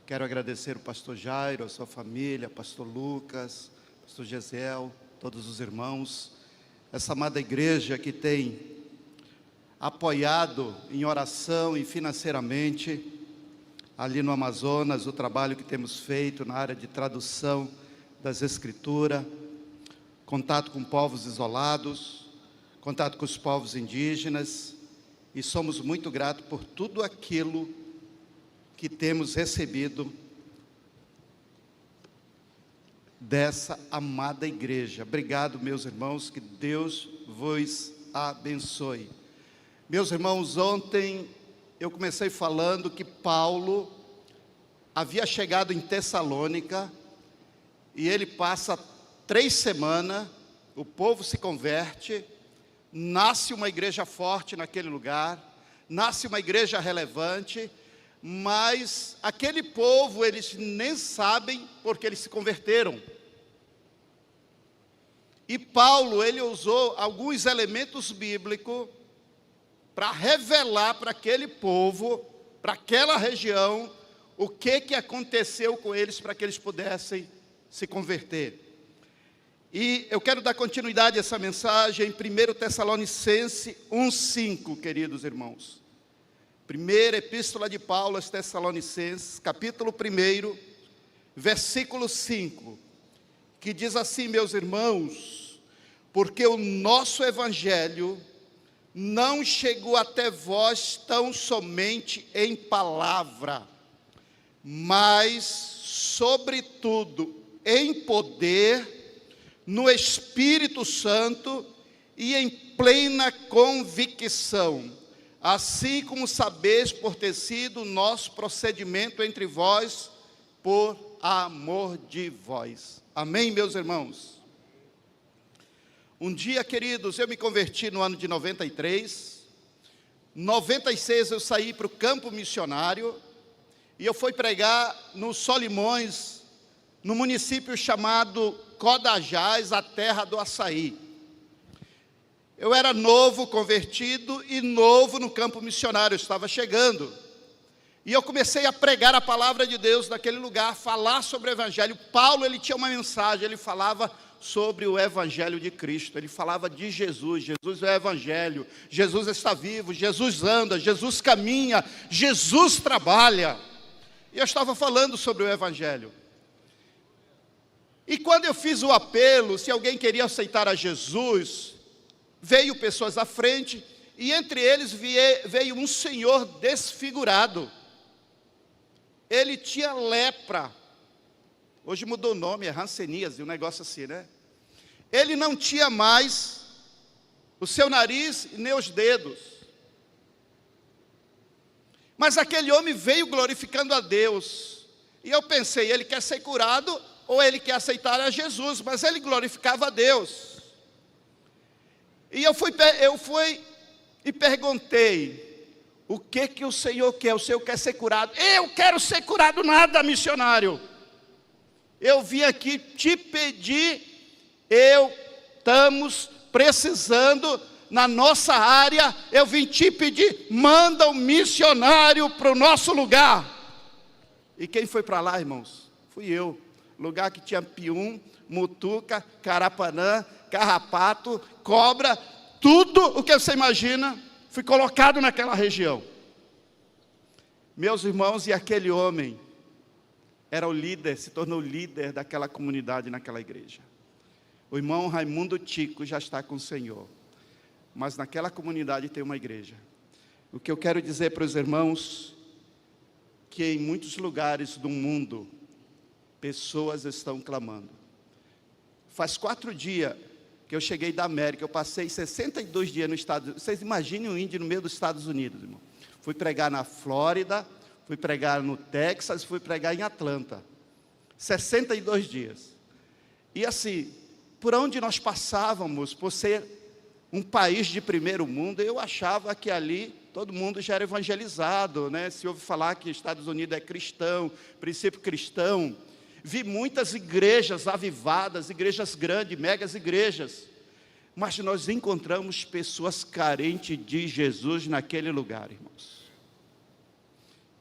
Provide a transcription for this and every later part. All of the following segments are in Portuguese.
Quero agradecer o pastor Jairo, a sua família, pastor Lucas, pastor Gesiel, todos os irmãos, essa amada igreja que tem apoiado em oração e financeiramente ali no Amazonas o trabalho que temos feito na área de tradução das Escrituras, contato com povos isolados, contato com os povos indígenas, e somos muito gratos por tudo aquilo que temos recebido dessa amada igreja. Obrigado, meus irmãos, que Deus vos abençoe. Meus irmãos, ontem eu comecei falando que Paulo havia chegado em Tessalônica e ele passa 3 semanas, o povo se converte, nasce uma igreja forte naquele lugar, nasce uma igreja relevante, mas aquele povo, eles nem sabem porque eles se converteram. E Paulo, ele usou alguns elementos bíblicos para revelar para aquele povo, para aquela região, o que aconteceu com eles para que eles pudessem se converter. E eu quero dar continuidade a essa mensagem em 1 Tessalonicenses 1:5, queridos irmãos. Primeira epístola de Paulo aos Tessalonicenses, capítulo 1, versículo 5, que diz assim: meus irmãos, porque o nosso evangelho não chegou até vós tão somente em palavra, mas, sobretudo, em poder, no Espírito Santo e em plena convicção, assim como sabeis por ter sido o nosso procedimento entre vós, por amor de vós. Amém, meus irmãos? Um dia, queridos, eu me converti no ano de 93, 96 eu saí para o campo missionário, e eu fui pregar no Solimões, no município chamado Codajás, a terra do açaí. Eu era novo convertido e novo no campo missionário, eu estava chegando. E eu comecei a pregar a palavra de Deus naquele lugar, falar sobre o Evangelho. Paulo, ele tinha uma mensagem, ele falava sobre o Evangelho de Cristo, ele falava de Jesus. Jesus é o Evangelho, Jesus está vivo, Jesus anda, Jesus caminha, Jesus trabalha. E eu estava falando sobre o Evangelho. E quando eu fiz o apelo, se alguém queria aceitar a Jesus, veio pessoas à frente, e entre eles veio um senhor desfigurado. Ele tinha lepra. Hoje mudou o nome, é hanseníase, um negócio assim, né? Ele não tinha mais o seu nariz e nem os dedos. Mas aquele homem veio glorificando a Deus. E eu pensei, ele quer ser curado ou ele quer aceitar a Jesus? Mas ele glorificava a Deus. E eu fui e perguntei, o que o Senhor quer? O Senhor quer ser curado? Eu quero ser curado nada, missionário. Eu vim aqui te pedir, estamos precisando na nossa área, eu vim te pedir, manda um missionário para o nosso lugar. E quem foi para lá, irmãos? Fui eu. Lugar que tinha pium, mutuca, carapanã, carrapato, cobra, tudo o que você imagina, fui colocado naquela região. Meus irmãos, e aquele homem era o líder, se tornou líder daquela comunidade, naquela igreja. O irmão Raimundo Tico já está com o Senhor, mas naquela comunidade tem uma igreja. O que eu quero dizer para os irmãos, que em muitos lugares do mundo, pessoas estão clamando. Faz 4 dias que eu cheguei da América, eu passei 62 dias nos Estados Unidos. Vocês imaginem um índio no meio dos Estados Unidos, irmão. Fui pregar na Flórida, fui pregar no Texas, fui pregar em Atlanta. 62 dias. E assim, por onde nós passávamos, por ser um país de primeiro mundo, eu achava que ali todo mundo já era evangelizado, né? Se ouve falar que Estados Unidos é cristão, princípio cristão. Vi muitas igrejas avivadas, igrejas grandes, megas igrejas. Mas nós encontramos pessoas carentes de Jesus naquele lugar, irmãos.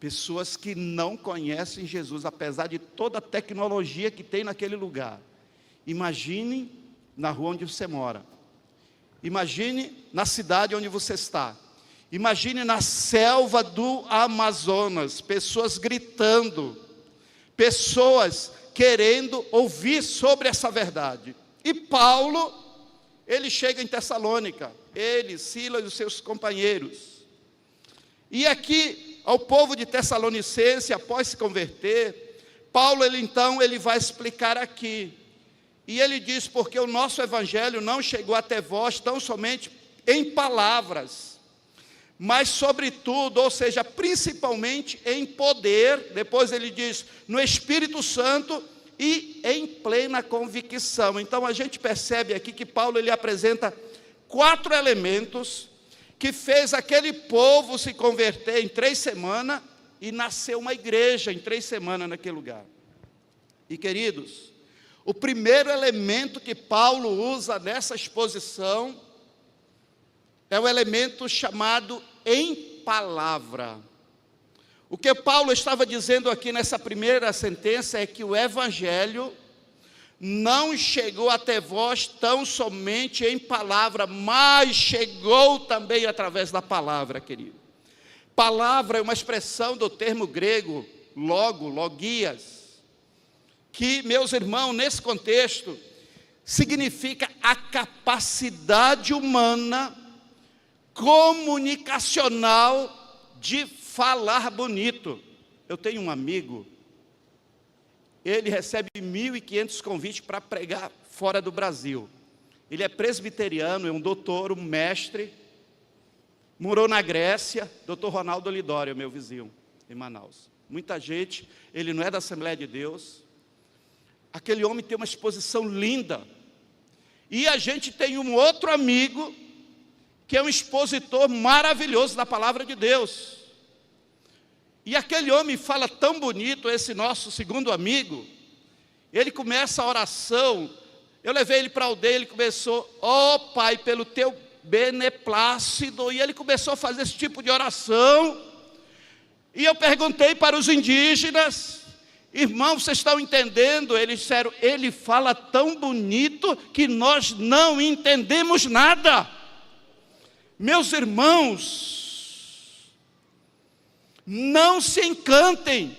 Pessoas que não conhecem Jesus, apesar de toda a tecnologia que tem naquele lugar. Imagine na rua onde você mora. Imagine na cidade onde você está. Imagine na selva do Amazonas, pessoas gritando, pessoas querendo ouvir sobre essa verdade. E Paulo, ele chega em Tessalônica, ele, Silas e os seus companheiros. E aqui, ao povo de Tessalonicense, após se converter, Paulo, ele vai explicar aqui. E ele diz, porque o nosso evangelho não chegou até vós tão somente em palavras, mas sobretudo, ou seja, principalmente em poder, depois ele diz, no Espírito Santo e em plena convicção. Então a gente percebe aqui que Paulo ele apresenta 4 elementos que fez aquele povo se converter em 3 semanas e nasceu uma igreja em 3 semanas naquele lugar. E queridos, o primeiro elemento que Paulo usa nessa exposição é o elemento chamado em palavra. O que Paulo estava dizendo aqui nessa primeira sentença é que o evangelho não chegou até vós tão somente em palavra, mas chegou também através da palavra, querido. Palavra é uma expressão do termo grego, logias, que, meus irmãos, nesse contexto, significa a capacidade humana comunicacional de falar bonito. Eu tenho um amigo, ele recebe 1.500 convites para pregar fora do Brasil. Ele é presbiteriano, é um doutor, um mestre, morou na Grécia, doutor Ronaldo Lidório, meu vizinho, em Manaus. Muita gente, ele não é da Assembleia de Deus. Aquele homem tem uma exposição linda. E a gente tem um outro amigo, que é um expositor maravilhoso da palavra de Deus. E aquele homem fala tão bonito, esse nosso segundo amigo, ele começa a oração, eu levei ele para a aldeia, ele começou, ó Pai, pelo teu beneplácito, e ele começou a fazer esse tipo de oração, e eu perguntei para os indígenas, irmãos, vocês estão entendendo? Eles disseram, ele fala tão bonito, que nós não entendemos nada. Meus irmãos, não se encantem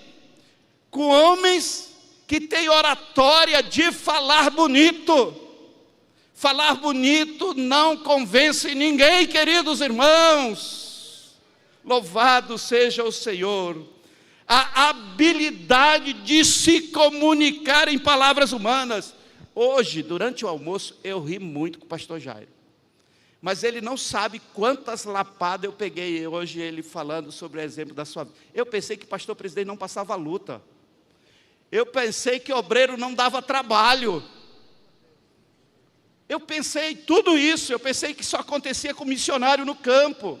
com homens que têm oratória de falar bonito. Falar bonito não convence ninguém, queridos irmãos. Louvado seja o Senhor. A habilidade de se comunicar em palavras humanas. Hoje, durante o almoço, eu ri muito com o pastor Jairo. Mas ele não sabe quantas lapadas eu peguei hoje ele falando sobre o exemplo da sua vida. Eu pensei que pastor presidente não passava luta. Eu pensei que obreiro não dava trabalho. Eu pensei tudo isso. Eu pensei que isso acontecia com missionário no campo.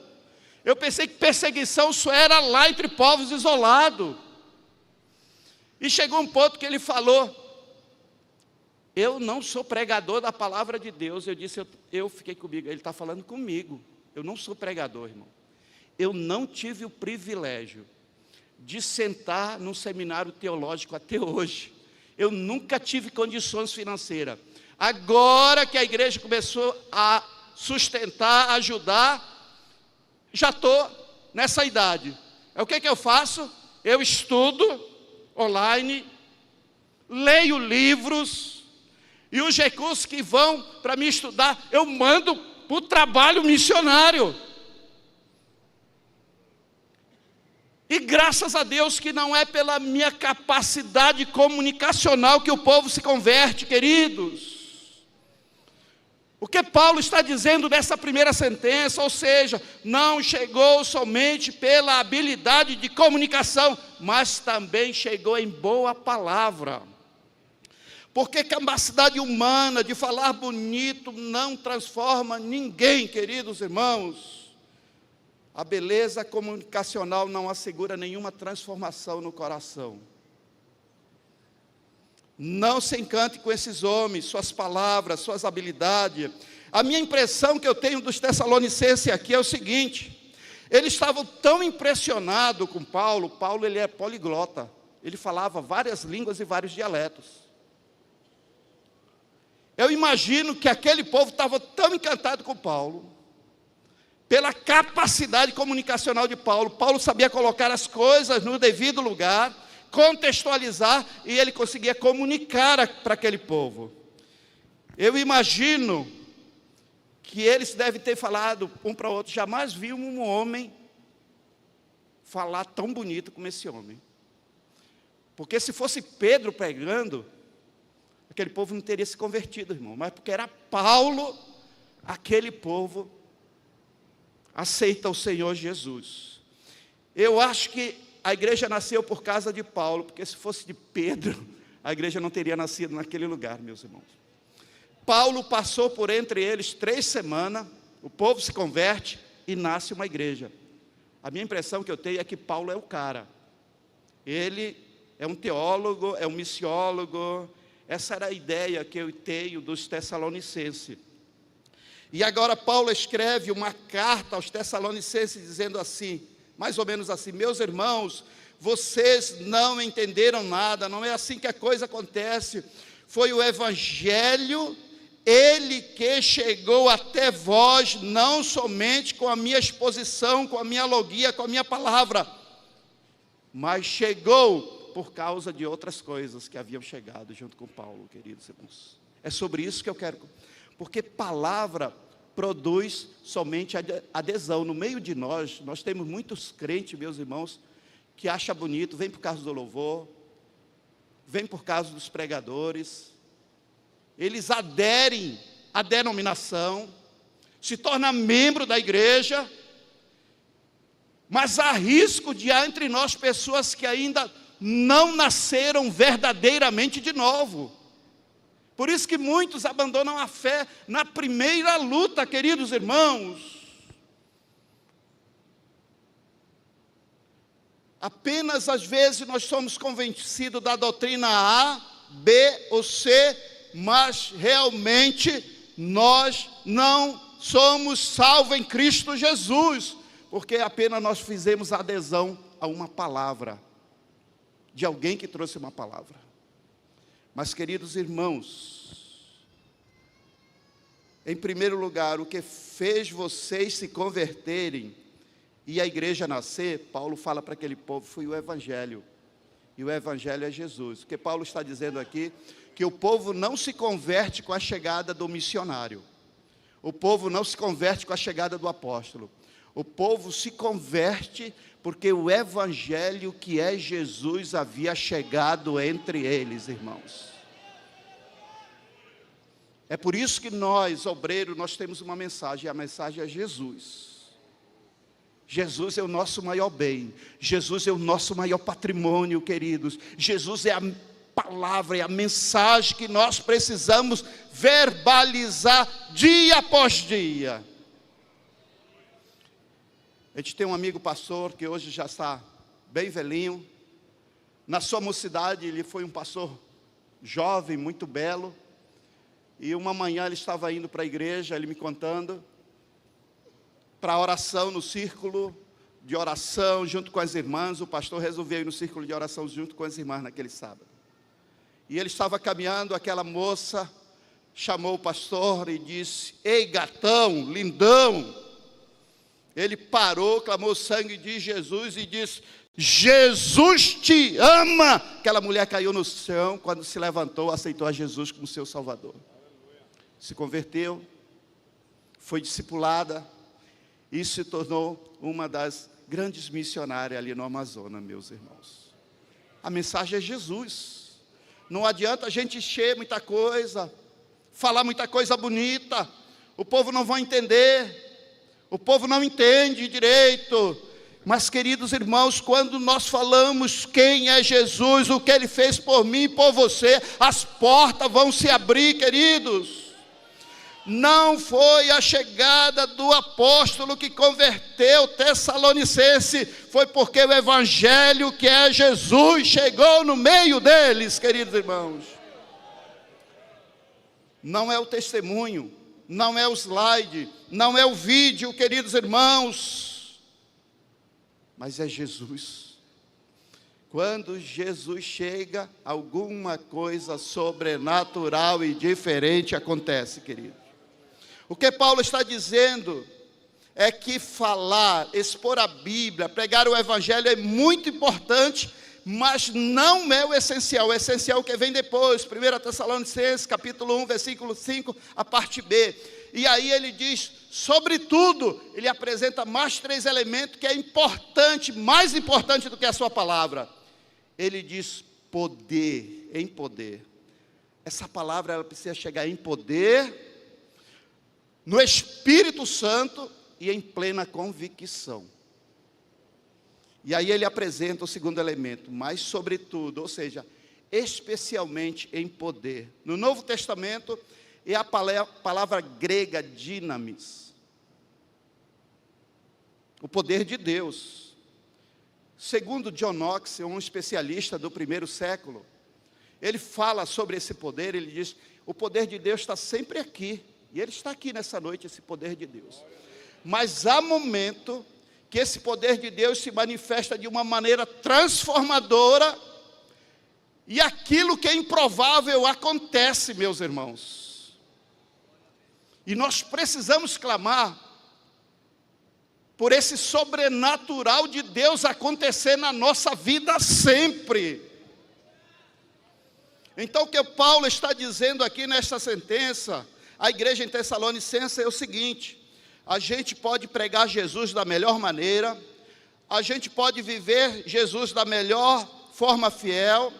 Eu pensei que perseguição só era lá entre povos isolados. E chegou um ponto que ele falou, eu não sou pregador da palavra de Deus. Eu disse, eu fiquei comigo, ele está falando comigo. Eu não sou pregador, irmão. Eu não tive o privilégio de sentar num seminário teológico até hoje. Eu nunca tive condições financeiras. Agora que a igreja começou a sustentar, ajudar, já estou nessa idade. O que eu faço? Eu estudo online, leio livros, e os recursos que vão para me estudar, eu mando para o trabalho missionário. E graças a Deus que não é pela minha capacidade comunicacional que o povo se converte, queridos. O que Paulo está dizendo nessa primeira sentença, ou seja, não chegou somente pela habilidade de comunicação, mas também chegou em boa palavra. Porque capacidade humana de falar bonito não transforma ninguém, queridos irmãos. A beleza comunicacional não assegura nenhuma transformação no coração. Não se encante com esses homens, suas palavras, suas habilidades. A minha impressão que eu tenho dos Tessalonicenses aqui é o seguinte: Eles estavam tão impressionados com Paulo. Paulo, ele é poliglota. Ele falava várias línguas e vários dialetos. Eu imagino que aquele povo estava tão encantado com Paulo, pela capacidade comunicacional de Paulo. Paulo sabia colocar as coisas no devido lugar, contextualizar, e ele conseguia comunicar para aquele povo. Eu imagino que eles devem ter falado um para o outro: jamais vi um homem falar tão bonito como esse homem. Porque se fosse Pedro pregando, aquele povo não teria se convertido, irmão. Mas porque era Paulo, aquele povo aceita o Senhor Jesus. Eu acho que a igreja nasceu por causa de Paulo, porque se fosse de Pedro, a igreja não teria nascido naquele lugar, meus irmãos. Paulo passou por entre eles 3 semanas, o povo se converte e nasce uma igreja. A minha impressão que eu tenho é que Paulo é o cara. Ele é um teólogo, é um missiólogo. Essa era a ideia que eu tenho dos Tessalonicenses. E agora Paulo escreve uma carta aos Tessalonicenses dizendo assim, mais ou menos assim: meus irmãos, vocês não entenderam nada, não é assim que a coisa acontece. Foi o Evangelho, ele que chegou até vós, não somente com a minha exposição, com a minha logia, com a minha palavra, mas chegou por causa de outras coisas que haviam chegado junto com Paulo, queridos irmãos. É sobre isso que eu quero, porque palavra produz somente adesão. No meio de nós temos muitos crentes, meus irmãos, que acham bonito, vem por causa do louvor, vem por causa dos pregadores, eles aderem à denominação, se tornam membro da igreja, mas há risco de há entre nós pessoas que ainda não nasceram verdadeiramente de novo. Por isso que muitos abandonam a fé na primeira luta, queridos irmãos. Apenas às vezes nós somos convencidos da doutrina A, B ou C, mas realmente nós não somos salvos em Cristo Jesus, porque apenas nós fizemos adesão a uma palavra, de alguém que trouxe uma palavra. Mas, queridos irmãos, em primeiro lugar, o que fez vocês se converterem e a igreja nascer, Paulo fala para aquele povo, foi o Evangelho. E o Evangelho é Jesus. O que Paulo está dizendo aqui, que o povo não se converte com a chegada do missionário. O povo não se converte com a chegada do apóstolo. O povo se converte porque o Evangelho que é Jesus havia chegado entre eles, irmãos. É por isso que nós, obreiros, nós temos uma mensagem, e a mensagem é Jesus. Jesus é o nosso maior bem, Jesus é o nosso maior patrimônio, queridos. Jesus é a palavra, é a mensagem que nós precisamos verbalizar dia após dia. A gente tem um amigo pastor que hoje já está bem velhinho. Na sua mocidade ele foi um pastor jovem, muito belo. E uma manhã ele estava indo para a igreja, ele me contando, para a oração no círculo de oração junto com as irmãs. O pastor resolveu ir no círculo de oração junto com as irmãs naquele sábado. E ele estava caminhando, aquela moça chamou o pastor e disse: ei, gatão, lindão. Ele parou, clamou o sangue de Jesus e disse: Jesus te ama. Aquela mulher caiu no chão, quando se levantou, aceitou a Jesus como seu Salvador. Se converteu, foi discipulada e se tornou uma das grandes missionárias ali no Amazonas, meus irmãos. A mensagem é Jesus. Não adianta a gente encher muita coisa, falar muita coisa bonita, o povo não vai entender. O povo não entende direito. Mas, queridos irmãos, quando nós falamos quem é Jesus, o que Ele fez por mim e por você, as portas vão se abrir, queridos. Não foi a chegada do apóstolo que converteu Tessalonicense, foi porque o Evangelho que é Jesus chegou no meio deles, queridos irmãos. Não é o testemunho, não é o slide, não é o vídeo, queridos irmãos. mas é Jesus. Quando Jesus chega, alguma coisa sobrenatural e diferente acontece, querido. O que Paulo está dizendo é que falar, expor a Bíblia, pregar o Evangelho é muito importante, mas não é o essencial é o que vem depois. 1 Tessalonicenses, capítulo 1, versículo 5, a parte B. E aí ele diz, sobretudo, ele apresenta mais 3 elementos que é importante, mais importante do que a sua palavra. Ele diz poder, em poder. Essa palavra ela precisa chegar em poder, no Espírito Santo e em plena convicção. E aí ele apresenta o segundo elemento, mas sobretudo, ou seja, especialmente em poder. No Novo Testamento é a palavra grega dinamis. O poder de Deus. Segundo John Knox, um especialista do primeiro século, ele fala sobre esse poder, ele diz, o poder de Deus está sempre aqui. E ele está aqui nessa noite, esse poder de Deus. Mas há momento que esse poder de Deus se manifesta de uma maneira transformadora, e aquilo que é improvável acontece, meus irmãos. E nós precisamos clamar por esse sobrenatural de Deus acontecer na nossa vida sempre. Então o que Paulo está dizendo aqui nesta sentença, a igreja em Tessalonicense é o seguinte: a gente pode pregar Jesus da melhor maneira, a gente pode viver Jesus da melhor forma fiel,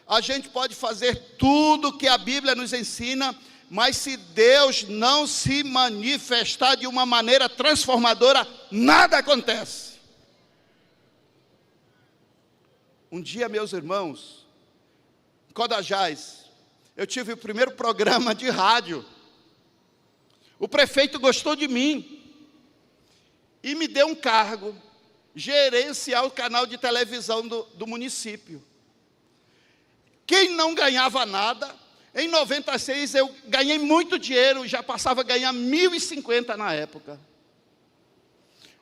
a gente pode fazer tudo que a Bíblia nos ensina, mas se Deus não se manifestar de uma maneira transformadora, nada acontece. Um dia, meus irmãos, em Codajás, eu tive o primeiro programa de rádio. O prefeito gostou de mim e me deu um cargo, gerenciar o canal de televisão do município. Quem não ganhava nada, em 96 eu ganhei muito dinheiro, já passava a ganhar 1.050 na época.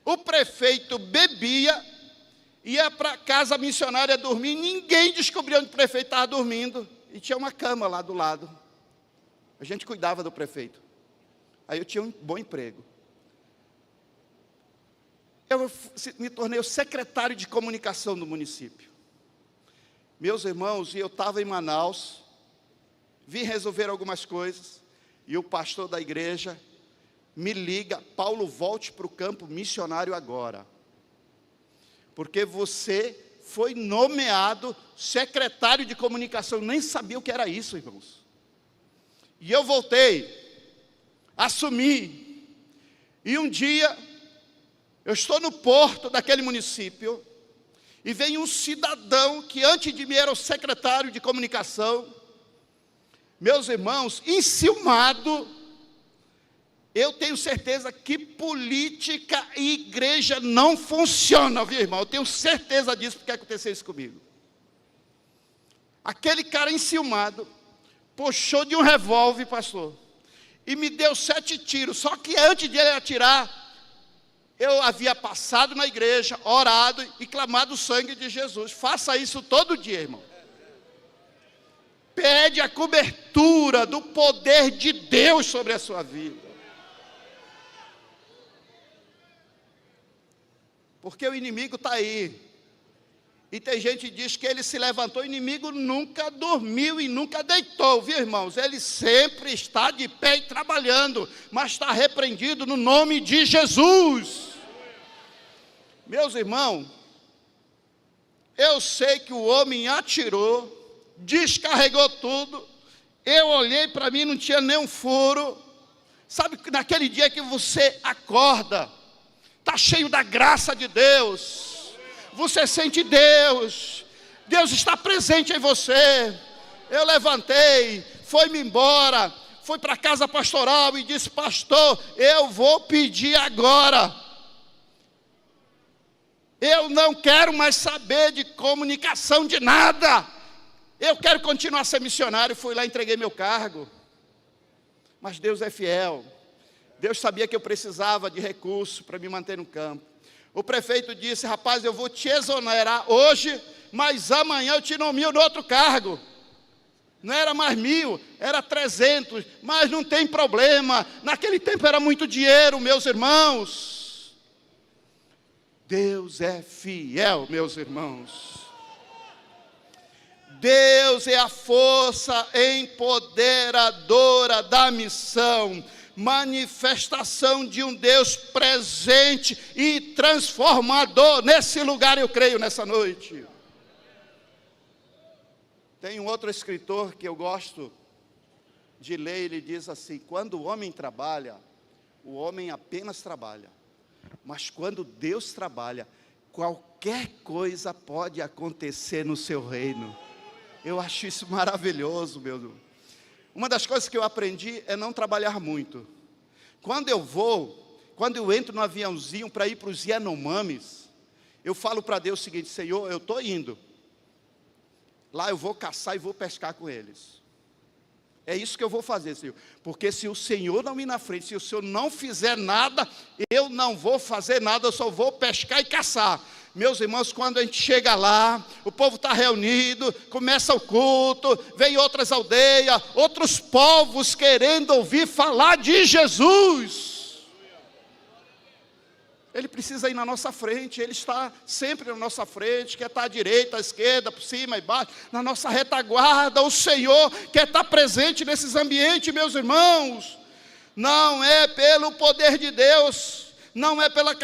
O prefeito bebia, ia para casa missionária dormir, ninguém descobriu onde o prefeito estava dormindo, e tinha uma cama lá do lado. A gente cuidava do prefeito. Aí eu tinha um bom emprego. Eu me tornei o secretário de comunicação do município. Meus irmãos, e eu estava em Manaus, vim resolver algumas coisas, e o pastor da igreja me liga: Paulo, volte para o campo missionário agora, porque você foi nomeado secretário de comunicação. Eu nem sabia o que era isso, irmãos. E eu voltei, assumi, e um dia, eu estou no porto daquele município, e vem um cidadão, que antes de mim era o secretário de comunicação, meus irmãos, enciumado. Eu tenho certeza que política e igreja não funcionam, viu, irmão? Eu tenho certeza disso, porque aconteceu isso comigo. Aquele cara enciumado, puxou de um revólver, pastor, e me deu 7 tiros, só que antes de ele atirar, eu havia passado na igreja, orado e clamado o sangue de Jesus. Faça isso todo dia, irmão. Pede a cobertura do poder de Deus sobre a sua vida. Porque o inimigo está aí. E tem gente que diz que ele se levantou, o inimigo nunca dormiu e nunca deitou, viu, irmãos? Ele sempre está de pé e trabalhando, mas está repreendido no nome de Jesus. Meus irmãos, eu sei que o homem atirou, descarregou tudo, eu olhei para mim, não tinha nenhum furo. Sabe, naquele dia que você acorda, está cheio da graça de Deus, você sente Deus, Deus está presente em você. Eu levantei, foi-me embora, fui para a casa pastoral e disse: pastor, eu vou pedir agora, eu não quero mais saber de comunicação de nada, eu quero continuar a ser missionário. Fui lá, entreguei meu cargo. Mas Deus é fiel. Deus sabia que eu precisava de recursos para me manter no campo. O prefeito disse: rapaz, eu vou te exonerar hoje, mas amanhã eu te nomeio no outro cargo. Não era mais 1.000, era 300, mas não tem problema. Naquele tempo era muito dinheiro, meus irmãos. Deus é fiel, meus irmãos. Deus é a força empoderadora da missão, manifestação de um Deus presente e transformador nesse lugar, eu creio, nessa noite. Tem um outro escritor que eu gosto de ler, ele diz assim: quando o homem trabalha, o homem apenas trabalha, mas quando Deus trabalha, qualquer coisa pode acontecer no seu reino. Eu acho isso maravilhoso, meu Deus. Uma das coisas que eu aprendi é não trabalhar muito. Quando eu entro no aviãozinho para ir para os Yanomamis, eu falo para Deus o seguinte: Senhor, eu estou indo. Lá eu vou caçar e vou pescar com eles. É isso que eu vou fazer, Senhor. Porque se o Senhor não ir na frente, se o Senhor não fizer nada, eu não vou fazer nada, eu só vou pescar e caçar. Meus irmãos, quando a gente chega lá, o povo está reunido, começa o culto, vem outras aldeias, outros povos querendo ouvir falar de Jesus. Ele precisa ir na nossa frente, Ele está sempre na nossa frente, quer estar à direita, à esquerda, por cima e embaixo, na nossa retaguarda. O Senhor quer estar presente nesses ambientes, meus irmãos. Não é pelo poder de Deus, não é pela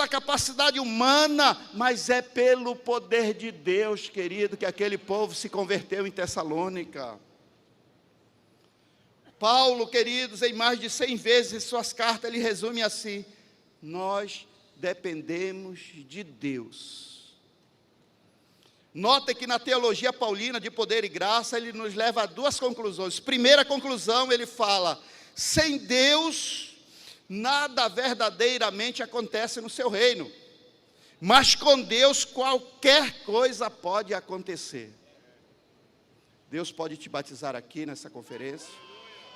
capacidade humana, mas é pelo poder de Deus, querido, que aquele povo se converteu em Tessalônica. Paulo, queridos, em mais de 100 vezes em suas cartas, ele resume assim: nós dependemos de Deus. Nota que na teologia paulina de poder e graça, ele nos leva a duas conclusões. Primeira conclusão, ele fala: sem Deus, nada verdadeiramente acontece no seu reino. Mas com Deus, qualquer coisa pode acontecer. Deus pode te batizar aqui nessa conferência.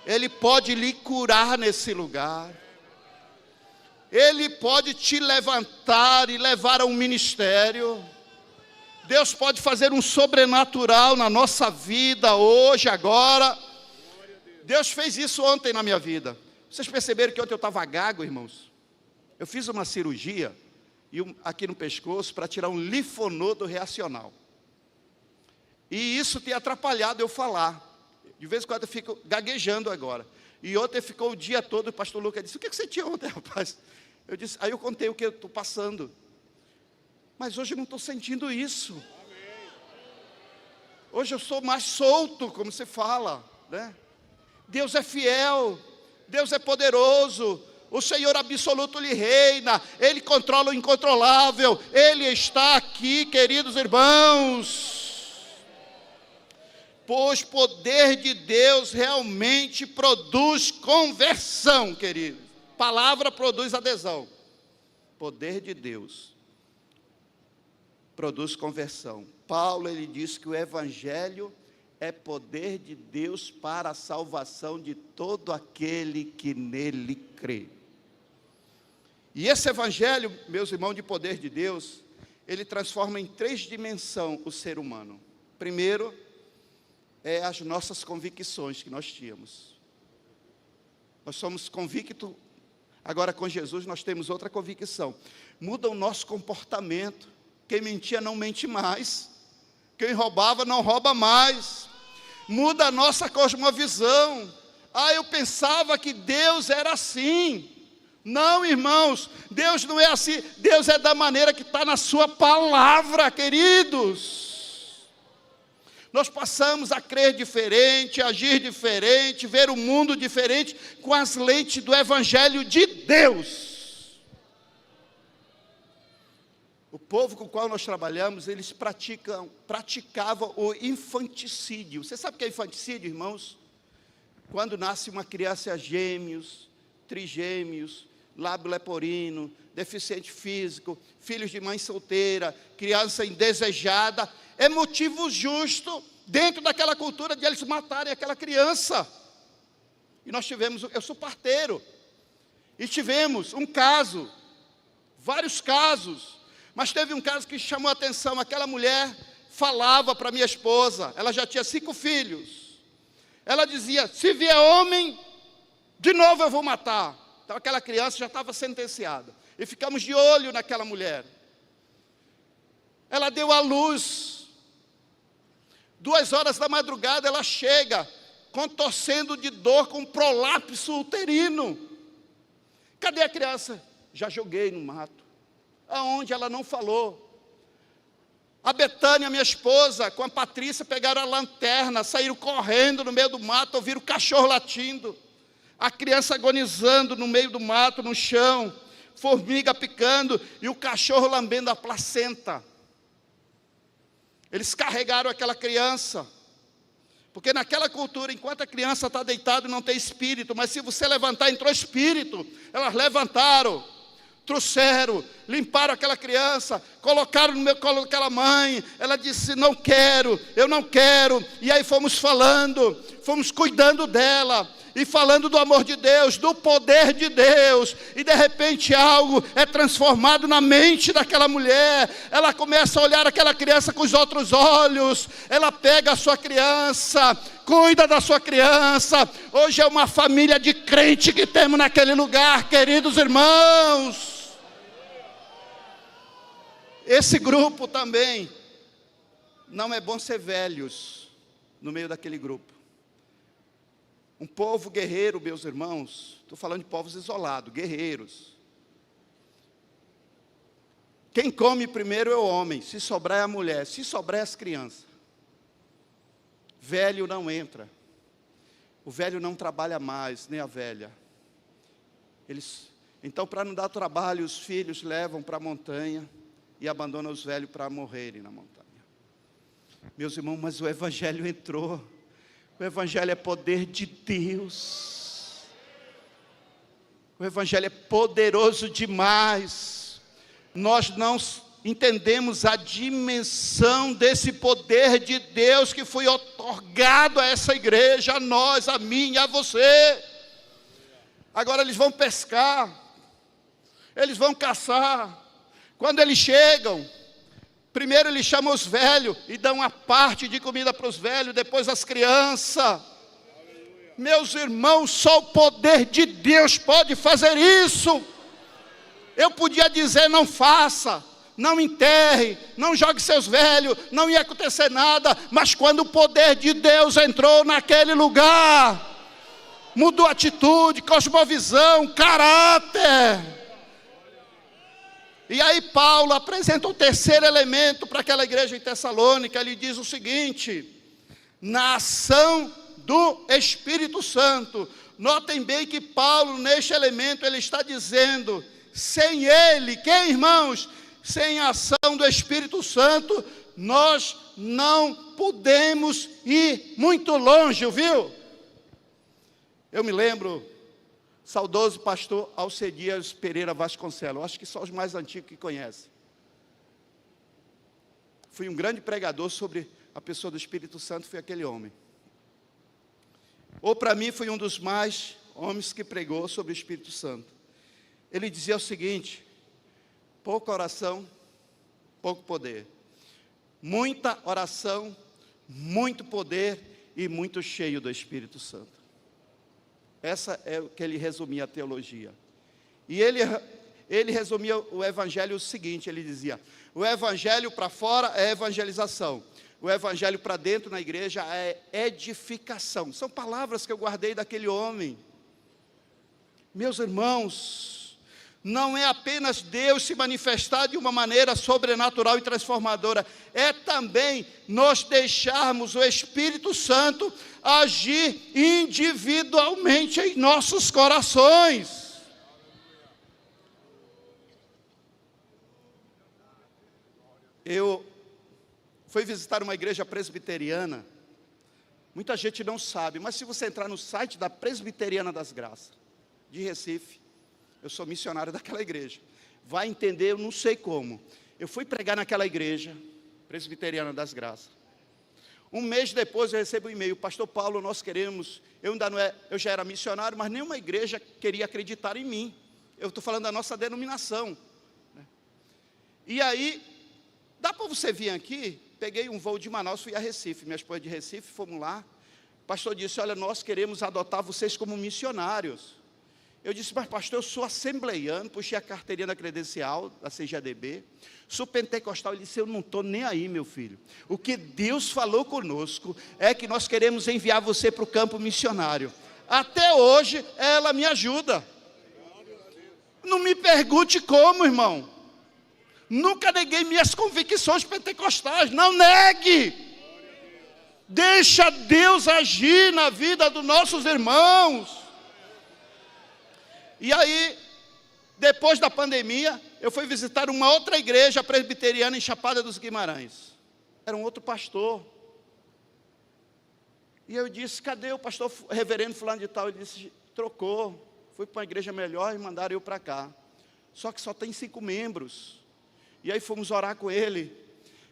Ele pode lhe curar nesse lugar. Ele pode te levantar e levar a um ministério. Deus pode fazer um sobrenatural na nossa vida, hoje, agora. Deus fez isso ontem na minha vida. Vocês perceberam que ontem eu estava gago, irmãos? Eu fiz uma cirurgia aqui no pescoço para tirar um linfonodo reacional. E isso tem atrapalhado eu falar. De vez em quando eu fico gaguejando agora. E ontem ficou o dia todo, o pastor Lucas disse: o que você tinha ontem, rapaz? Eu disse, aí eu contei o que eu estou passando. Mas hoje eu não estou sentindo isso. Hoje eu sou mais solto, como se fala, né? Deus é fiel, Deus é poderoso, o Senhor absoluto lhe reina, Ele controla o incontrolável, Ele está aqui, queridos irmãos. Pois poder de Deus realmente produz conversão, querido. Palavra produz adesão. Poder de Deus produz conversão. Paulo, ele diz que o Evangelho é poder de Deus para a salvação de todo aquele que nele crê. E esse Evangelho, meus irmãos, de poder de Deus, ele transforma em 3 dimensões o ser humano. Primeiro, as nossas convicções que nós tínhamos. Nós somos convictos, agora com Jesus nós temos outra convicção. Muda o nosso comportamento. Quem mentia não mente mais. Quem roubava não rouba mais. Muda a nossa cosmovisão. Eu pensava que Deus era assim. Não, irmãos, Deus não é assim. Deus é da maneira que está na sua palavra, queridos. Nós passamos a crer diferente, agir diferente, ver o mundo diferente, com as lentes do Evangelho de Deus. O povo com o qual nós trabalhamos, eles praticavam o infanticídio. Você sabe o que é infanticídio, irmãos? Quando nasce uma criança gêmeos, trigêmeos, lábio leporino, deficiente físico, filhos de mãe solteira, criança indesejada, é motivo justo, dentro daquela cultura, de eles matarem aquela criança. E nós tivemos, eu sou parteiro, e tivemos um caso vários casos. Mas teve um caso que chamou a atenção. Aquela mulher falava para minha esposa, ela já tinha 5 filhos. Ela dizia: se vier homem, de novo eu vou matar. Então aquela criança já estava sentenciada. E ficamos de olho naquela mulher. Ela deu à luz. 2 horas da madrugada ela chega, contorcendo de dor, com prolapso uterino. Cadê a criança? Já joguei no mato. Aonde? Ela não falou. A Betânia, minha esposa, com a Patrícia, pegaram a lanterna, saíram correndo no meio do mato, ouviram o cachorro latindo, a criança agonizando no meio do mato, no chão, formiga picando e o cachorro lambendo a placenta. Eles carregaram aquela criança, porque naquela cultura, enquanto a criança está deitada, não tem espírito, mas se você levantar, entrou espírito. Elas levantaram, trouxeram, limparam aquela criança, colocaram no meu colo daquela mãe. Ela disse: não quero, eu não quero. E aí fomos falando, fomos cuidando dela, e falando do amor de Deus, do poder de Deus, e de repente algo é transformado na mente daquela mulher. Ela começa a olhar aquela criança com os outros olhos, ela pega a sua criança, cuida da sua criança. Hoje é uma família de crente que temos naquele lugar, queridos irmãos. Esse grupo também, não é bom ser velhos no meio daquele grupo. Um povo guerreiro, meus irmãos, estou falando de povos isolados, guerreiros. Quem come primeiro é o homem, se sobrar é a mulher, se sobrar é as crianças. Velho não entra, o velho não trabalha mais, nem a velha. Então, para não dar trabalho, os filhos levam para a montanha e abandonam os velhos para morrerem na montanha. Meus irmãos, mas o evangelho entrou. O evangelho é poder de Deus. O evangelho é poderoso demais. Nós não entendemos a dimensão desse poder de Deus que foi otorgado a essa igreja, a nós, a mim e a você. Agora eles vão pescar, eles vão caçar. Quando eles chegam, primeiro eles chamam os velhos e dão uma parte de comida para os velhos, depois as crianças. Meus irmãos, só o poder de Deus pode fazer isso. Eu podia dizer: não faça, não enterre, não jogue seus velhos, não ia acontecer nada. Mas quando o poder de Deus entrou naquele lugar, mudou atitude, cosmovisão, caráter. E aí Paulo apresenta o terceiro elemento para aquela igreja em Tessalônica. Ele diz o seguinte: na ação do Espírito Santo. Notem bem que Paulo, neste elemento, ele está dizendo: sem ele, quem, irmãos? Sem a ação do Espírito Santo, nós não podemos ir muito longe, viu? Eu me lembro, saudoso pastor Alcedias Pereira Vasconcelos, acho que só os mais antigos que conhecem. Fui um grande pregador sobre a pessoa do Espírito Santo, foi aquele homem. Ou para mim foi um dos mais homens que pregou sobre o Espírito Santo. Ele dizia o seguinte: pouca oração, pouco poder. Muita oração, muito poder e muito cheio do Espírito Santo. Essa é o que ele resumia a teologia. E ele resumia o evangelho o seguinte: ele dizia: o evangelho para fora é evangelização, o evangelho para dentro na igreja é edificação. São palavras que eu guardei daquele homem. Meus irmãos, não é apenas Deus se manifestar de uma maneira sobrenatural e transformadora, é também nós deixarmos o Espírito Santo agir individualmente em nossos corações. Eu fui visitar uma igreja presbiteriana. Muita gente não sabe, mas se você entrar no site da Presbiteriana das Graças, de Recife, eu sou missionário daquela igreja, vai entender, eu não sei como. Eu fui pregar naquela igreja, Presbiteriana das Graças. Um mês depois eu recebo um e-mail: pastor Paulo, nós queremos, eu já era missionário, mas nenhuma igreja queria acreditar em mim. Eu estou falando da nossa denominação, né? E aí, dá para você vir aqui? Peguei um voo de Manaus, fui a Recife, minha esposa de Recife, fomos lá. O pastor disse, olha, nós queremos adotar vocês como missionários. Eu disse, mas pastor, eu sou assembleiano, puxei a carteirinha da credencial, da CGADB, sou pentecostal. Ele disse, eu não estou nem aí, meu filho. O que Deus falou conosco é que nós queremos enviar você para o campo missionário. Até hoje, ela me ajuda. Não me pergunte como, irmão. Nunca neguei minhas convicções pentecostais, não negue. Deixa Deus agir na vida dos nossos irmãos. E aí, depois da pandemia, eu fui visitar uma outra igreja presbiteriana em Chapada dos Guimarães. Era um outro pastor. E eu disse, cadê o pastor reverendo fulano de tal? Ele disse, trocou. Fui para uma igreja melhor e mandaram eu para cá. Só que só tem 5 membros. E aí fomos orar com ele.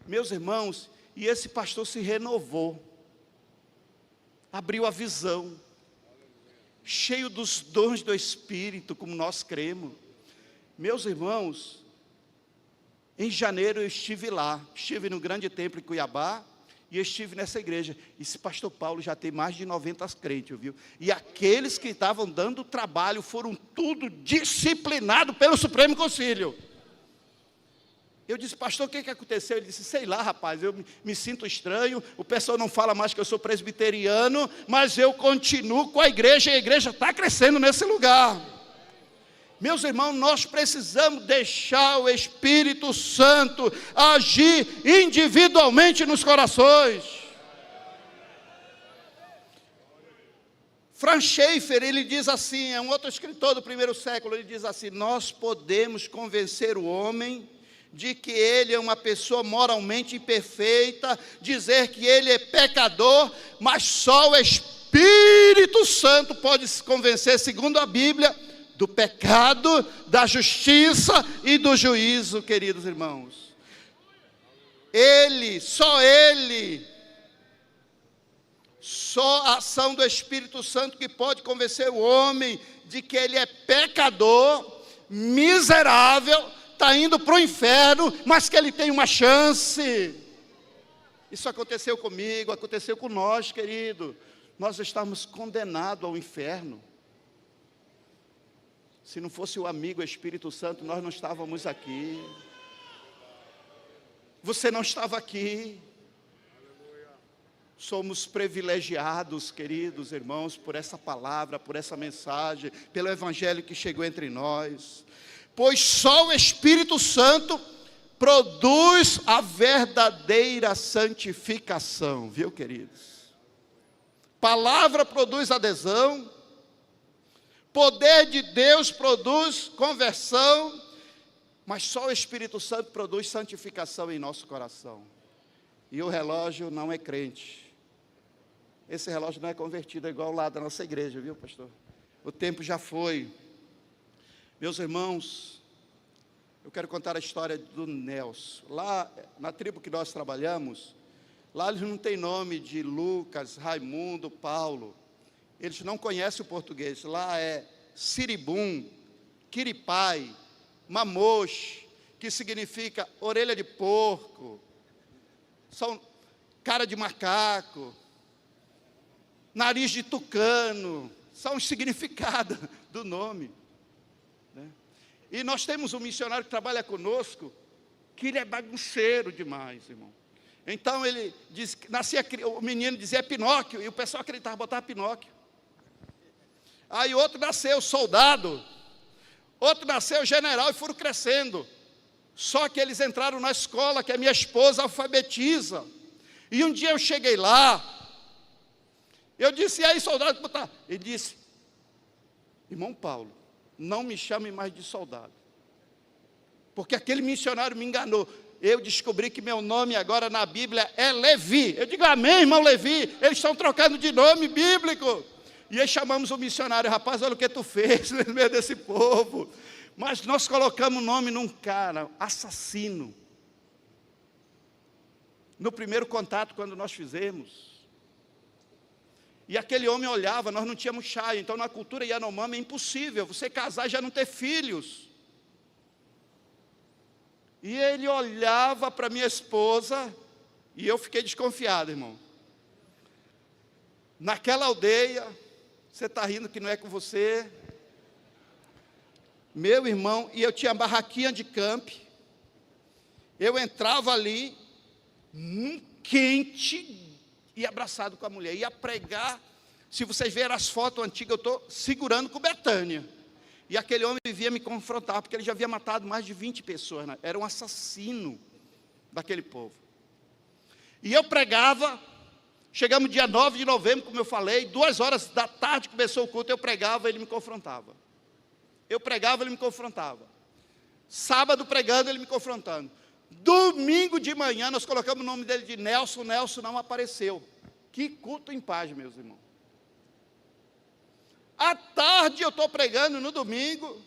Meus irmãos, e esse pastor se renovou. Abriu a visão. Cheio dos dons do Espírito, como nós cremos. Meus irmãos, em janeiro eu estive lá. Estive no grande templo em Cuiabá. E estive nessa igreja. Esse pastor Paulo já tem mais de 90 crentes, viu? E aqueles que estavam dando trabalho foram tudo disciplinados pelo Supremo Concílio. Eu disse, pastor, o que aconteceu? Ele disse, sei lá, rapaz, eu me sinto estranho, o pessoal não fala mais que eu sou presbiteriano, mas eu continuo com a igreja, e a igreja está crescendo nesse lugar. Meus irmãos, nós precisamos deixar o Espírito Santo agir individualmente nos corações. Franz Schaeffer, ele diz assim, é um outro escritor do primeiro século, ele diz assim, nós podemos convencer o homem de que ele é uma pessoa moralmente imperfeita, dizer que ele é pecador, mas só o Espírito Santo pode se convencer, segundo a Bíblia, do pecado, da justiça e do juízo, queridos irmãos. Só a ação do Espírito Santo que pode convencer o homem de que ele é pecador, miserável, está indo para o inferno, mas que ele tem uma chance. Isso aconteceu comigo, aconteceu com nós, querido. Nós estamos condenados ao inferno. Se não fosse o amigo Espírito Santo, nós não estávamos aqui. Você não estava aqui. Somos privilegiados, queridos irmãos, por essa palavra, por essa mensagem, pelo evangelho que chegou entre nós. Pois só o Espírito Santo produz a verdadeira santificação, viu, queridos? Palavra produz adesão, poder de Deus produz conversão, mas só o Espírito Santo produz santificação em nosso coração. E o relógio não é crente. Esse relógio não é convertido, é igual lá da nossa igreja, viu, pastor? O tempo já foi. Meus irmãos, eu quero contar a história do Nelson. Lá, na tribo que nós trabalhamos, lá eles não têm nome de Lucas, Raimundo, Paulo. Eles não conhecem o português. Lá é Siribum, Quiripai, Mamoxe, que significa orelha de porco, são cara de macaco, nariz de tucano, são os significados do nome. E nós temos um missionário que trabalha conosco, que ele é bagunceiro demais, irmão. Então ele diz, o menino dizia Pinóquio, e o pessoal acreditava, botava Pinóquio. Aí outro nasceu soldado, outro nasceu general, e foram crescendo. Só que eles entraram na escola, que a minha esposa alfabetiza. E um dia eu cheguei lá, eu disse, e aí soldado, botar? Ele disse, irmão Paulo, não me chame mais de soldado, porque aquele missionário me enganou. Eu descobri que meu nome agora na Bíblia é Levi. Eu digo, amém, irmão Levi, eles estão trocando de nome bíblico. E aí chamamos o missionário, rapaz, olha o que tu fez no meio desse povo. Mas nós colocamos o nome num cara, assassino. No primeiro contato, quando nós fizemos. E aquele homem olhava, nós não tínhamos chá, então na cultura Yanomami é impossível você casar e já não ter filhos. E ele olhava para minha esposa, e eu fiquei desconfiado, irmão. Naquela aldeia, você está rindo que não é com você, meu irmão, e eu tinha barraquinha de camp, eu entrava ali, quente, e abraçado com a mulher, ia pregar. Se vocês verem as fotos antigas, eu estou segurando com Betânia. E aquele homem vivia me confrontar, porque ele já havia matado mais de 20 pessoas, né? Era um assassino daquele povo. E eu pregava, chegamos dia 9 de novembro, como eu falei, 14h começou o culto, eu pregava, ele me confrontava. Eu pregava, ele me confrontava. Sábado pregando, ele me confrontando. Domingo de manhã, nós colocamos o nome dele de Nelson, Nelson não apareceu. Que culto em paz, meus irmãos. À tarde eu estou pregando no domingo,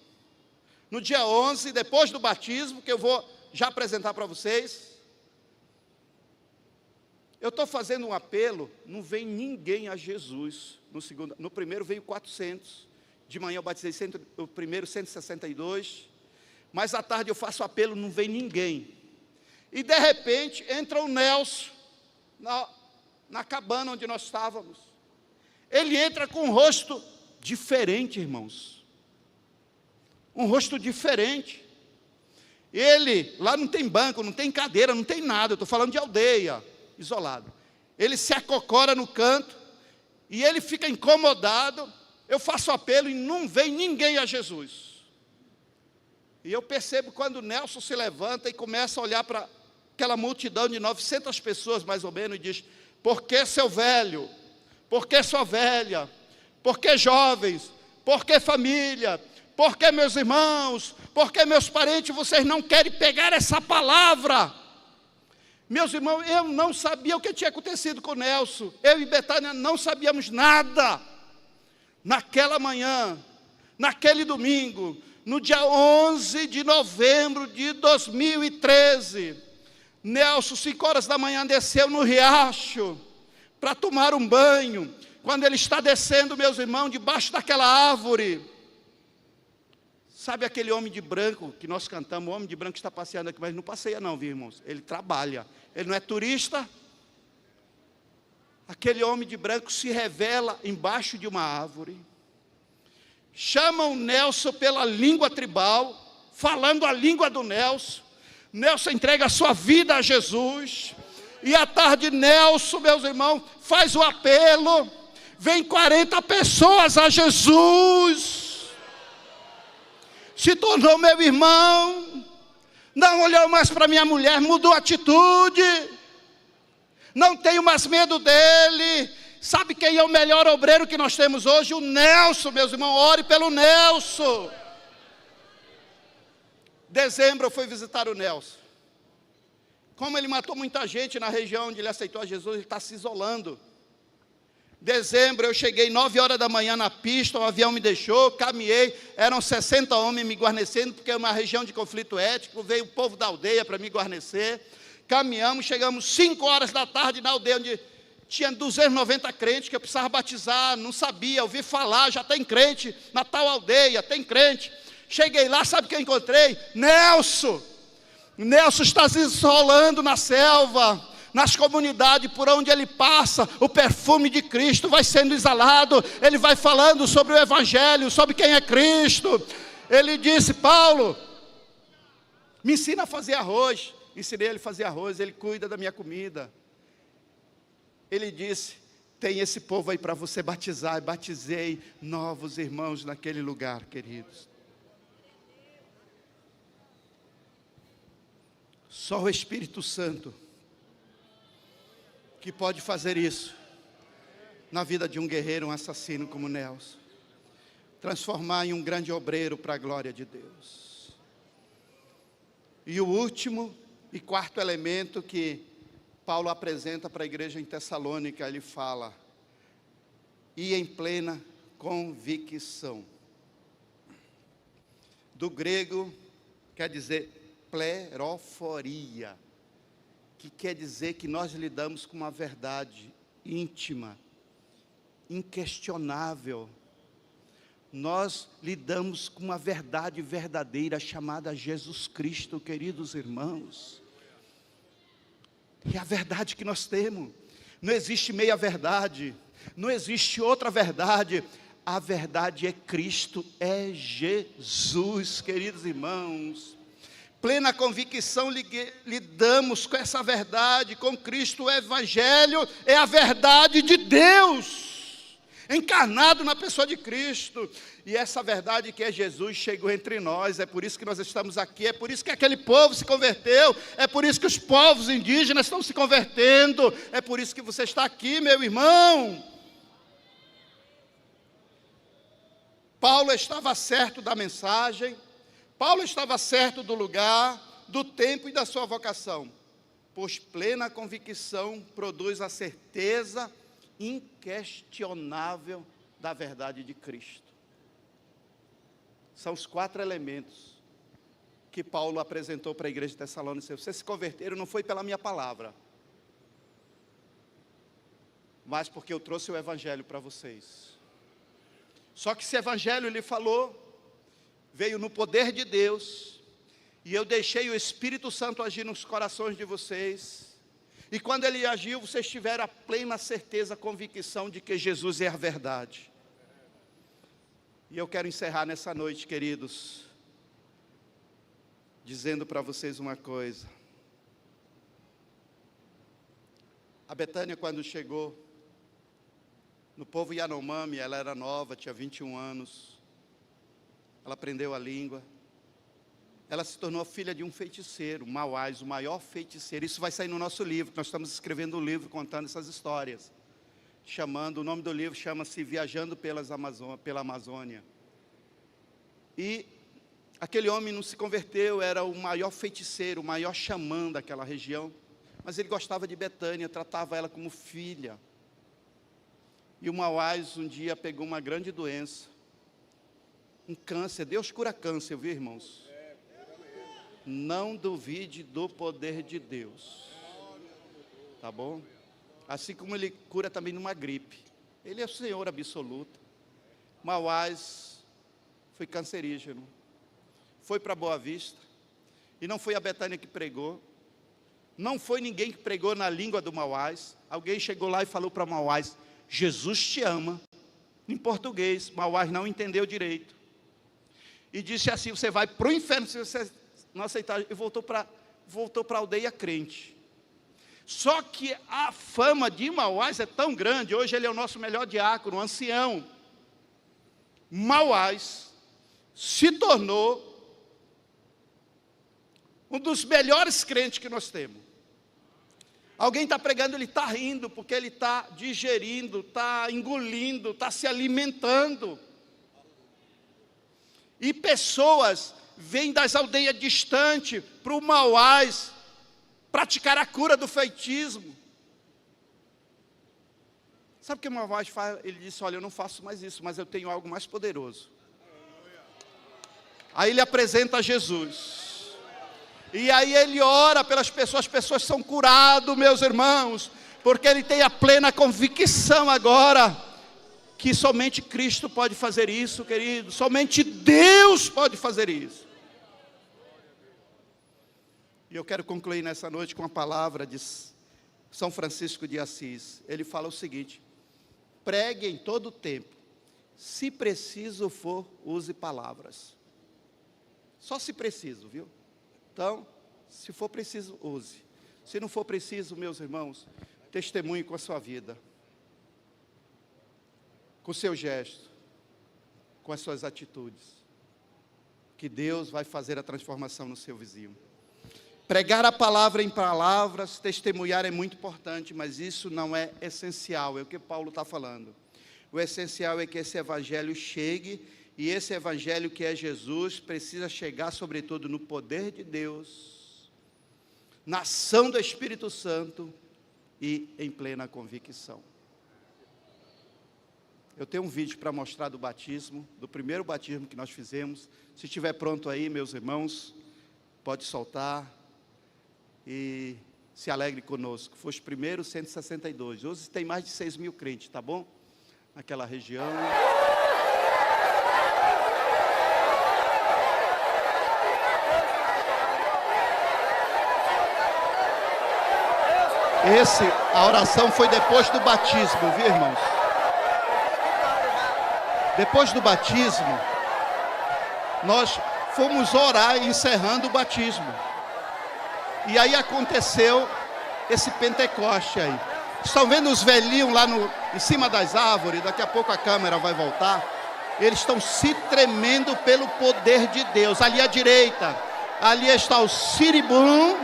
no dia 11, depois do batismo, que eu vou já apresentar para vocês. Eu estou fazendo um apelo, não vem ninguém a Jesus. No primeiro veio 400, de manhã eu batizei o primeiro 162, mas à tarde eu faço apelo, não vem ninguém. E de repente entra o Nelson, na cabana onde nós estávamos. Ele entra com um rosto diferente, irmãos. Um rosto diferente. Ele, lá não tem banco, não tem cadeira, não tem nada. Eu estou falando de aldeia, isolado. Ele se acocora no canto, e ele fica incomodado. Eu faço apelo e não vem ninguém a Jesus. E eu percebo quando o Nelson se levanta e começa a olhar para aquela multidão de 900 pessoas, mais ou menos, e diz: por que seu velho? Por que sua velha? Por que jovens? Por que família? Por que meus irmãos? Por que meus parentes? Vocês não querem pegar essa palavra? Meus irmãos, eu não sabia o que tinha acontecido com o Nelson. Eu e Betânia não sabíamos nada. Naquela manhã, naquele domingo, no dia 11 de novembro de 2013, Nelson, 5 horas da manhã, desceu no riacho para tomar um banho. Quando ele está descendo, meus irmãos, debaixo daquela árvore, sabe aquele homem de branco que nós cantamos, o homem de branco está passeando aqui, mas não passeia não, viu, irmãos? Ele trabalha, ele não é turista. Aquele homem de branco se revela embaixo de uma árvore, chama o Nelson pela língua tribal, falando a língua do Nelson. Nelson entrega a sua vida a Jesus, e à tarde Nelson, meus irmãos, faz o apelo, vem 40 pessoas a Jesus, se tornou meu irmão, não olhou mais para minha mulher, mudou a atitude, não tenho mais medo dele. Sabe quem é o melhor obreiro que nós temos hoje? O Nelson, meus irmãos. Ore pelo Nelson. Dezembro eu fui visitar o Nelson. Como ele matou muita gente na região onde ele aceitou a Jesus, ele está se isolando. Dezembro eu cheguei 9 horas da manhã na pista, o avião me deixou, caminhei, eram 60 homens me guarnecendo, porque é uma região de conflito étnico, veio o povo da aldeia para me guarnecer. Caminhamos, chegamos 5 horas da tarde na aldeia, onde tinha 290 crentes que eu precisava batizar, não sabia, ouvi falar, já tem crente na tal aldeia, tem crente. Cheguei lá, sabe o que eu encontrei? Nelson. Nelson está se isolando na selva, nas comunidades por onde ele passa, o perfume de Cristo vai sendo exalado, ele vai falando sobre o Evangelho, sobre quem é Cristo. Ele disse: Paulo, me ensina a fazer arroz. Ensinei ele a fazer arroz, ele cuida da minha comida. Ele disse: tem esse povo aí para você batizar. E batizei novos irmãos naquele lugar, queridos. Só o Espírito Santo que pode fazer isso na vida de um guerreiro, um assassino como Nelson, transformar em um grande obreiro para a glória de Deus. E o último e quarto elemento que Paulo apresenta para a igreja em Tessalônica, ele fala: e em plena convicção. Do grego quer dizer pleroforia, que quer dizer que nós lidamos com uma verdade íntima, inquestionável. nós lidamos com uma verdade verdadeira chamada Jesus Cristo, queridos irmãos. É a verdade que nós temos. Não existe meia verdade, não existe outra verdade. A verdade é Cristo, é Jesus, queridos irmãos. Plena convicção lidamos com essa verdade, com Cristo. O Evangelho é a verdade de Deus, encarnado na pessoa de Cristo. E essa verdade que é Jesus chegou entre nós. É por isso que nós estamos aqui, é por isso que aquele povo se converteu, é por isso que os povos indígenas estão se convertendo, é por isso que você está aqui, meu irmão. Paulo estava certo da mensagem, Paulo estava certo do lugar, do tempo e da sua vocação, pois plena convicção produz a certeza inquestionável da verdade de Cristo. São os 4 elementos que Paulo apresentou para a igreja de Tessalônica. Vocês se converteram não foi pela minha palavra, mas porque eu trouxe o Evangelho para vocês. Só que esse Evangelho, ele falou, veio no poder de Deus, e eu deixei o Espírito Santo agir nos corações de vocês, e quando ele agiu, vocês tiveram a plena certeza, a convicção de que Jesus é a verdade. E eu quero encerrar nessa noite, queridos, dizendo para vocês uma coisa. A Betânia, quando chegou no povo Yanomami, ela era nova, tinha 21 anos. Ela aprendeu a língua. Ela se tornou filha de um feiticeiro, Mauás, o maior feiticeiro. Isso vai sair no nosso livro. Nós estamos escrevendo um livro contando essas histórias. O nome do livro chama-se Viajando pela Amazônia. E aquele homem não se converteu, era o maior feiticeiro, o maior xamã daquela região. Mas ele gostava de Betânia, tratava ela como filha. E o Mauás um dia pegou uma grande doença, um câncer. Deus cura câncer, viu, irmãos? Não duvide do poder de Deus, tá bom? Assim como ele cura também numa gripe. Ele é o Senhor absoluto. Mauás foi cancerígeno, foi para Boa Vista, e não foi a Betânia que pregou, não foi ninguém que pregou na língua do Mauás. Alguém chegou lá e falou para Mauás: Jesus te ama, em português. Mauás não entendeu direito, e disse assim: você vai para o inferno se você não aceitar. E voltou para a aldeia crente. Só que a fama de Mauás é tão grande, hoje ele é o nosso melhor diácono, ancião. Mauás se tornou um dos melhores crentes que nós temos. Alguém está pregando, ele está rindo, porque ele está digerindo, está engolindo, está se alimentando. E pessoas vêm das aldeias distantes para o Mauás praticar a cura do feitiço. Sabe o que o Mauás faz? Ele disse: olha, eu não faço mais isso, mas eu tenho algo mais poderoso. Aí ele apresenta Jesus. E aí ele ora pelas pessoas, as pessoas são curadas, meus irmãos, porque ele tem a plena convicção agora, que somente Cristo pode fazer isso, querido, somente Deus pode fazer isso. E eu quero concluir nessa noite com a palavra de São Francisco de Assis. Ele fala o seguinte: pregue em todo o tempo, se preciso for, use palavras. Só se preciso, viu? Então, se for preciso, use. Se não for preciso, meus irmãos, testemunhe com a sua vida, com o seu gesto, com as suas atitudes, que Deus vai fazer a transformação no seu vizinho. Pregar a palavra em palavras, testemunhar é muito importante, mas isso não é essencial, é o que Paulo está falando. O essencial é que esse evangelho chegue, e esse evangelho que é Jesus precisa chegar sobretudo no poder de Deus, na ação do Espírito Santo e em plena convicção. Eu tenho um vídeo para mostrar do batismo, do primeiro batismo que nós fizemos. Se estiver pronto aí, meus irmãos, pode soltar e se alegre conosco. Foi os primeiros 162, hoje tem mais de 6.000 crentes, tá bom? Naquela região. A oração foi depois do batismo, viu, irmãos? Depois do batismo, nós fomos orar encerrando o batismo. E aí aconteceu esse Pentecoste aí. Estão vendo os velhinhos lá em cima das árvores? Daqui a pouco a câmera vai voltar. Eles estão se tremendo pelo poder de Deus. Ali à direita, ali está o Siribum,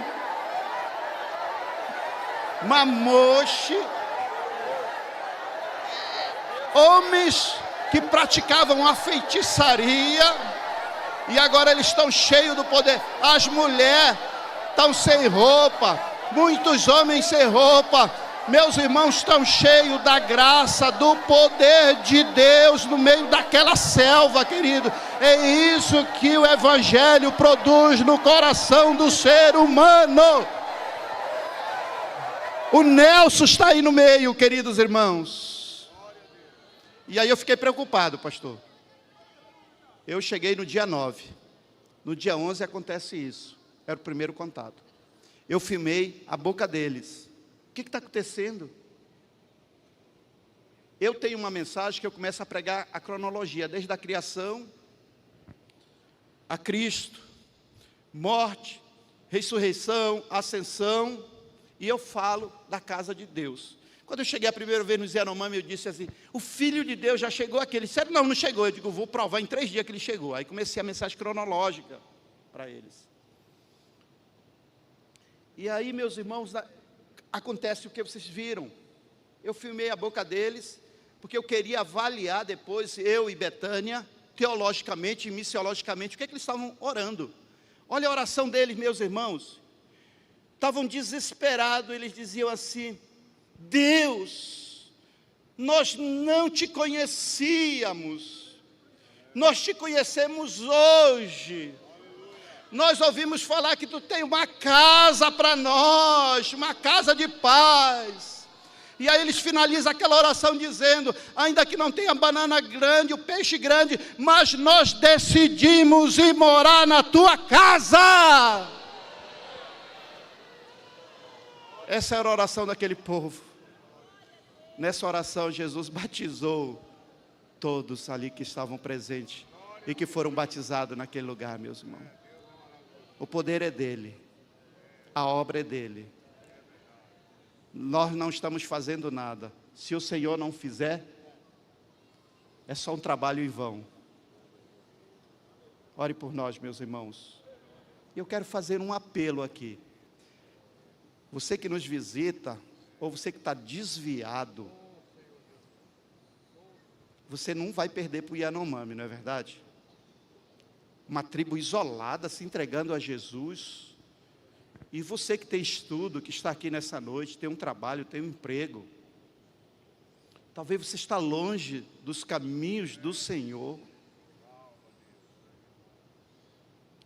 Mamoche, homens que praticavam a feitiçaria, e agora eles estão cheios do poder. As mulheres estão sem roupa, muitos homens sem roupa. Meus irmãos estão cheios da graça, do poder de Deus no meio daquela selva, querido. É isso que o Evangelho produz no coração do ser humano. O Nelson está aí no meio, queridos irmãos. E aí eu fiquei preocupado, pastor. Eu cheguei no dia 9. No dia 11 acontece isso. Era o primeiro contato. Eu filmei a boca deles. O que está acontecendo? Eu tenho uma mensagem que eu começo a pregar a cronologia, desde a criação a Cristo, morte, ressurreição, ascensão, e eu falo da casa de Deus. Quando eu cheguei a primeira vez no Yanomami, eu disse assim: o Filho de Deus já chegou aqui. Eles disseram: não, não chegou. Eu digo: vou provar em 3 dias que ele chegou. Aí comecei a mensagem cronológica para eles. E aí, meus irmãos, acontece o que vocês viram. Eu filmei a boca deles, porque eu queria avaliar depois, eu e Betânia, teologicamente e missiologicamente, o que eles estavam orando. Olha a oração deles, meus irmãos. Estavam desesperados, eles diziam assim: Deus, nós não te conhecíamos, nós te conhecemos hoje. Nós ouvimos falar que tu tem uma casa para nós, uma casa de paz. E aí eles finalizam aquela oração dizendo: ainda que não tenha banana grande, o peixe grande, mas nós decidimos ir morar na tua casa. Essa era a oração daquele povo. Nessa oração Jesus batizou todos ali que estavam presentes e que foram batizados naquele lugar, meus irmãos. O poder é dele, a obra é dele. Nós não estamos fazendo nada. Se o Senhor não fizer, é só um trabalho em vão. Ore por nós, meus irmãos. Eu quero fazer um apelo aqui. Você que nos visita, ou você que está desviado, você não vai perder para o Yanomami, não é verdade? Uma tribo isolada, se entregando a Jesus. E você que tem estudo, que está aqui nessa noite, tem um trabalho, tem um emprego. Talvez você está longe dos caminhos do Senhor.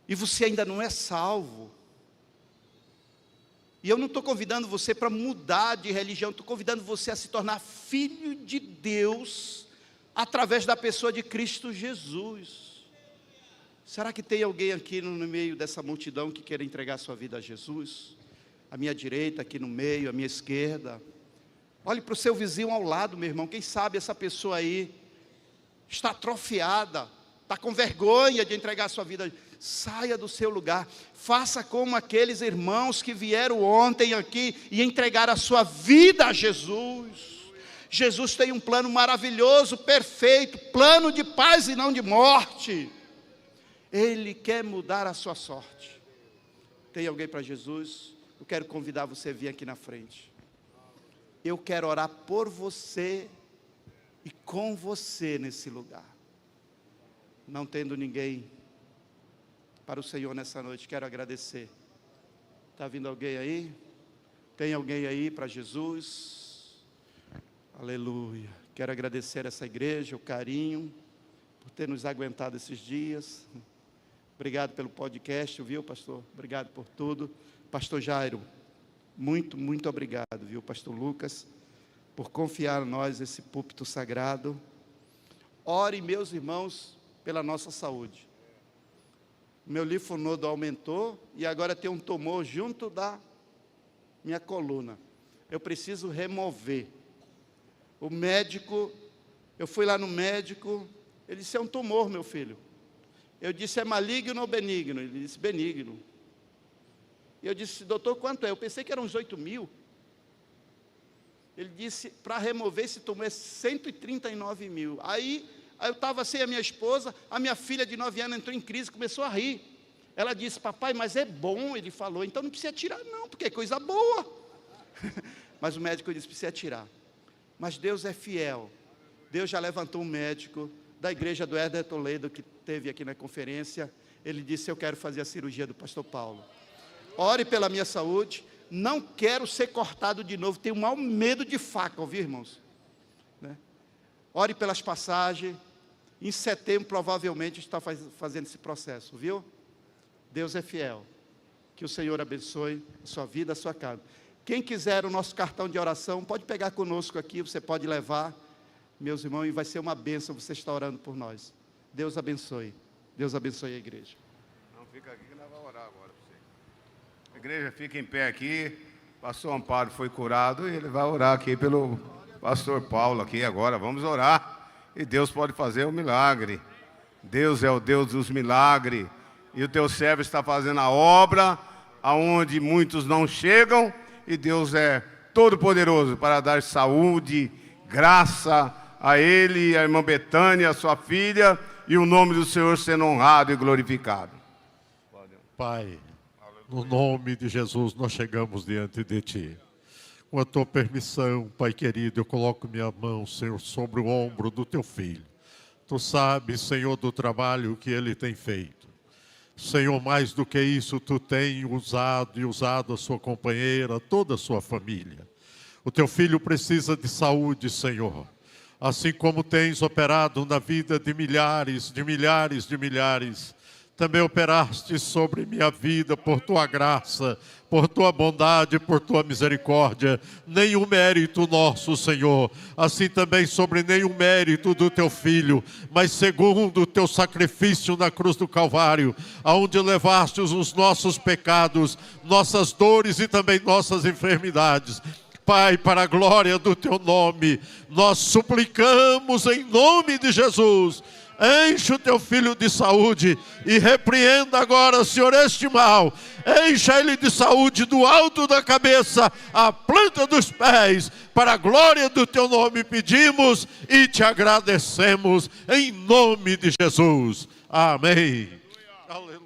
E você ainda não é salvo. E eu não estou convidando você para mudar de religião, estou convidando você a se tornar filho de Deus, através da pessoa de Cristo Jesus. Será que tem alguém aqui no meio dessa multidão que queira entregar sua vida a Jesus? À minha direita, aqui no meio, à minha esquerda. Olhe para o seu vizinho ao lado, meu irmão. Quem sabe essa pessoa aí está atrofiada, está com vergonha de entregar sua vida. Saia do seu lugar. Faça como aqueles irmãos que vieram ontem aqui e entregaram a sua vida a Jesus. Jesus tem um plano maravilhoso, perfeito, plano de paz e não de morte. Ele quer mudar a sua sorte. Tem alguém para Jesus? Eu quero convidar você a vir aqui na frente. Eu quero orar por você e com você nesse lugar. Não tendo ninguém para o Senhor nessa noite, quero agradecer. Está vindo alguém aí? Tem alguém aí para Jesus? Aleluia. Quero agradecer essa igreja, o carinho, por ter nos aguentado esses dias. Obrigado pelo podcast, viu, pastor? Obrigado por tudo. Pastor Jairo, muito, muito obrigado, viu, pastor Lucas, por confiar em nós esse púlpito sagrado. Ore, meus irmãos, pela nossa saúde. Meu linfonodo aumentou e agora tem um tumor junto da minha coluna. eu preciso remover. O médico, eu fui lá no médico, ele disse, é um tumor, meu filho. Eu disse, é maligno ou benigno? Ele disse, benigno. E eu disse, doutor, quanto é? Eu pensei que eram uns 8 mil. Ele disse, para remover esse tumor é 139 mil. Aí eu estava sem a minha esposa, a minha filha de 9 anos entrou em crise, começou a rir. Ela disse, papai, mas é bom, ele falou, então não precisa tirar não, porque é coisa boa. Mas o médico disse, precisa tirar. Mas Deus é fiel. Deus já levantou um médico da igreja do Éder Toledo, que teve aqui na conferência. Ele disse, eu quero fazer a cirurgia do pastor Paulo. Ore pela minha saúde, não quero ser cortado de novo, tenho o maior medo de faca, ouviu, irmãos? Né? Ore pelas passagens, em setembro provavelmente está fazendo esse processo, viu? Deus é fiel, que o Senhor abençoe a sua vida, a sua casa. Quem quiser o nosso cartão de oração, pode pegar conosco aqui, você pode levar, meus irmãos, e vai ser uma bênção você estar orando por nós. Deus abençoe a igreja. Não, fica aqui que nós vamos orar agora para você. A igreja fica em pé aqui, pastor Amparo foi curado e ele vai orar aqui pelo pastor Paulo aqui agora, vamos orar. E Deus pode fazer um milagre. Deus é o Deus dos milagres. E o teu servo está fazendo a obra aonde muitos não chegam. E Deus é todo poderoso para dar saúde, graça a ele, a irmã Betânia, a sua filha, e o nome do Senhor sendo honrado e glorificado. Pai, no nome de Jesus nós chegamos diante de Ti. Com a Tua permissão, Pai querido, eu coloco minha mão, Senhor, sobre o ombro do Teu filho. Tu sabes, Senhor, do trabalho que ele tem feito. Senhor, mais do que isso, Tu tem usado a sua companheira, toda a sua família. O Teu filho precisa de saúde, Senhor. Assim como tens operado na vida de milhares, também operaste sobre minha vida por Tua graça, por Tua bondade, por Tua misericórdia. Nenhum mérito nosso, Senhor, assim também sobre nenhum mérito do Teu Filho, mas segundo o Teu sacrifício na cruz do Calvário, aonde levaste os nossos pecados, nossas dores e também nossas enfermidades. Pai, para a glória do Teu nome, nós suplicamos em nome de Jesus, enche o Teu filho de saúde e repreenda agora, Senhor, este mal. Encha ele de saúde do alto da cabeça à planta dos pés. Para a glória do Teu nome pedimos e Te agradecemos em nome de Jesus. Amém. Aleluia.